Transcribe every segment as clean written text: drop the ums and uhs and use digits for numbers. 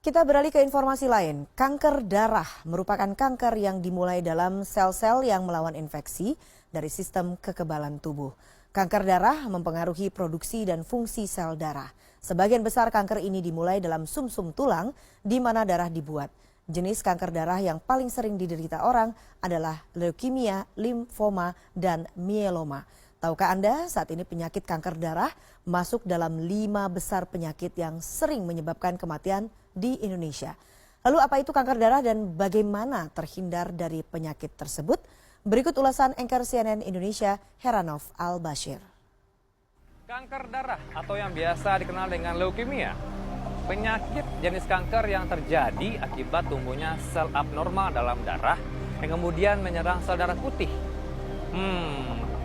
Kita beralih ke informasi lain. Kanker darah merupakan kanker yang dimulai dalam sel-sel yang melawan infeksi dari sistem kekebalan tubuh. Kanker darah mempengaruhi produksi dan fungsi sel darah. Sebagian besar kanker ini dimulai dalam sumsum tulang di mana darah dibuat. Jenis kanker darah yang paling sering diderita orang adalah leukemia, limfoma, dan myeloma. Tahukah Anda saat ini penyakit kanker darah masuk dalam 5 besar penyakit yang sering menyebabkan kematian di Indonesia. Lalu apa itu kanker darah dan bagaimana terhindar dari penyakit tersebut? Berikut ulasan anchor CNN Indonesia Heranov Al-Bashir. Kanker darah atau yang biasa dikenal dengan leukemia, penyakit jenis kanker yang terjadi akibat tumbuhnya sel abnormal dalam darah yang kemudian menyerang sel darah putih.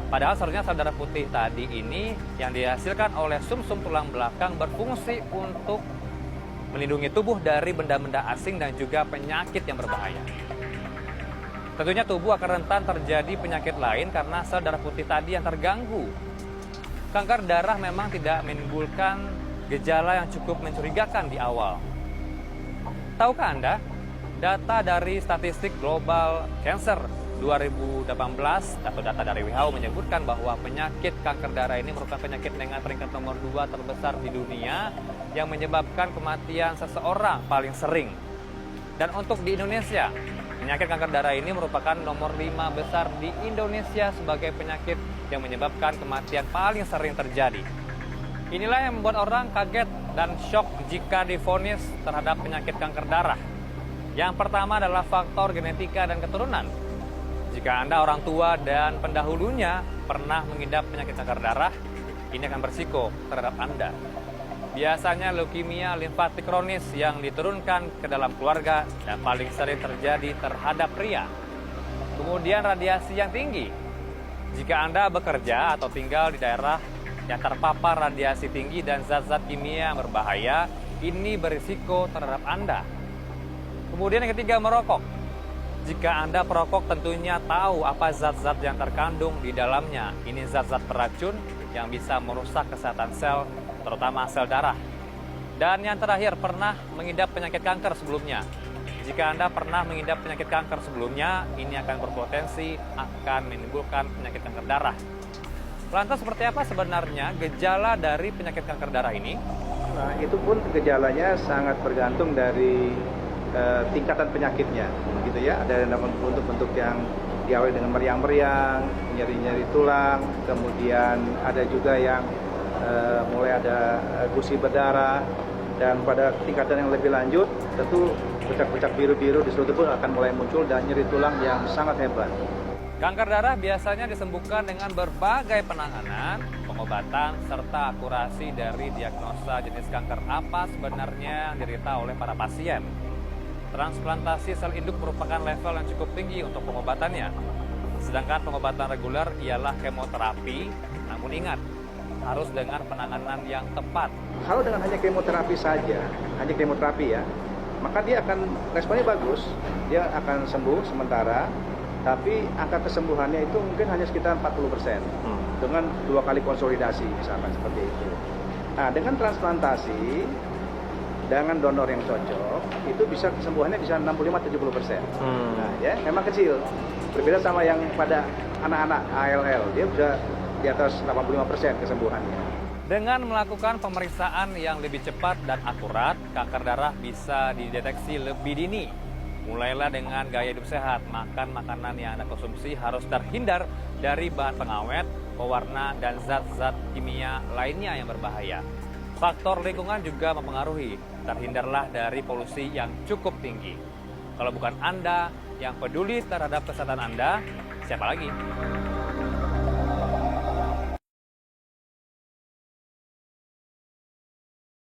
Padahal seharusnya sel darah putih tadi ini yang dihasilkan oleh sumsum tulang belakang berfungsi untuk melindungi tubuh dari benda-benda asing dan juga penyakit yang berbahaya. Tentunya tubuh akan rentan terjadi penyakit lain karena sel darah putih tadi yang terganggu. Kanker darah memang tidak menimbulkan gejala yang cukup mencurigakan di awal. Tahukah Anda, data dari statistik Global Cancer 2018 atau data dari WHO menyebutkan bahwa penyakit kanker darah ini merupakan penyakit dengan peringkat nomor 2 terbesar di dunia yang menyebabkan kematian seseorang paling sering. Dan untuk di Indonesia, penyakit kanker darah ini merupakan nomor 5 besar di Indonesia sebagai penyakit yang menyebabkan kematian paling sering terjadi. Inilah yang membuat orang kaget dan shock jika divonis terhadap penyakit kanker darah. Yang pertama adalah faktor genetika dan keturunan. Jika Anda orang tua dan pendahulunya pernah mengidap penyakit kanker darah, ini akan berisiko terhadap Anda. Biasanya leukemia limfatik kronis yang diturunkan ke dalam keluarga dan paling sering terjadi terhadap pria. Kemudian radiasi yang tinggi. Jika Anda bekerja atau tinggal di daerah yang terpapar radiasi tinggi dan zat-zat kimia yang berbahaya, ini berisiko terhadap Anda. Kemudian yang ketiga, merokok. Jika Anda perokok tentunya tahu apa zat-zat yang terkandung di dalamnya. Ini zat-zat beracun yang bisa merusak kesehatan sel, terutama sel darah. Dan yang terakhir, pernah mengidap penyakit kanker sebelumnya. Jika Anda pernah mengidap penyakit kanker sebelumnya, ini akan berpotensi akan menimbulkan penyakit kanker darah. Lantas seperti apa sebenarnya gejala dari penyakit kanker darah ini? Nah, itu pun gejalanya sangat bergantung dari tingkatan penyakitnya, gitu ya. Ada untuk bentuk yang diawali dengan meriang-meriang, nyeri-nyeri tulang, kemudian ada juga yang mulai ada gusi berdarah, dan pada tingkatan yang lebih lanjut, tentu bercak-bercak biru-biru di seluruh tubuh akan mulai muncul dan nyeri tulang yang sangat hebat. Kanker darah biasanya disembuhkan dengan berbagai penanganan, pengobatan, serta akurasi dari diagnosa jenis kanker apa sebenarnya yang diderita oleh para pasien. Transplantasi sel induk merupakan level yang cukup tinggi untuk pengobatannya. Sedangkan pengobatan reguler ialah kemoterapi, namun ingat, harus dengan penanganan yang tepat. Kalau dengan hanya kemoterapi saja, hanya kemoterapi ya, maka dia akan responnya bagus, dia akan sembuh sementara, tapi angka kesembuhannya itu mungkin hanya sekitar 40% dengan 2 kali konsolidasi misalkan seperti itu. Nah, dengan transplantasi dengan donor yang cocok, itu bisa kesembuhannya bisa 65-70%. Nah, ya, memang kecil. Berbeda sama yang pada anak-anak ALL, dia bisa di atas 85% kesembuhannya. Dengan melakukan pemeriksaan yang lebih cepat dan akurat, kanker darah bisa dideteksi lebih dini. Mulailah dengan gaya hidup sehat, makan makanan yang Anda konsumsi harus terhindar dari bahan pengawet, pewarna, dan zat-zat kimia lainnya yang berbahaya. Faktor lingkungan juga mempengaruhi, terhindarlah dari polusi yang cukup tinggi. Kalau bukan Anda yang peduli terhadap kesehatan Anda, siapa lagi?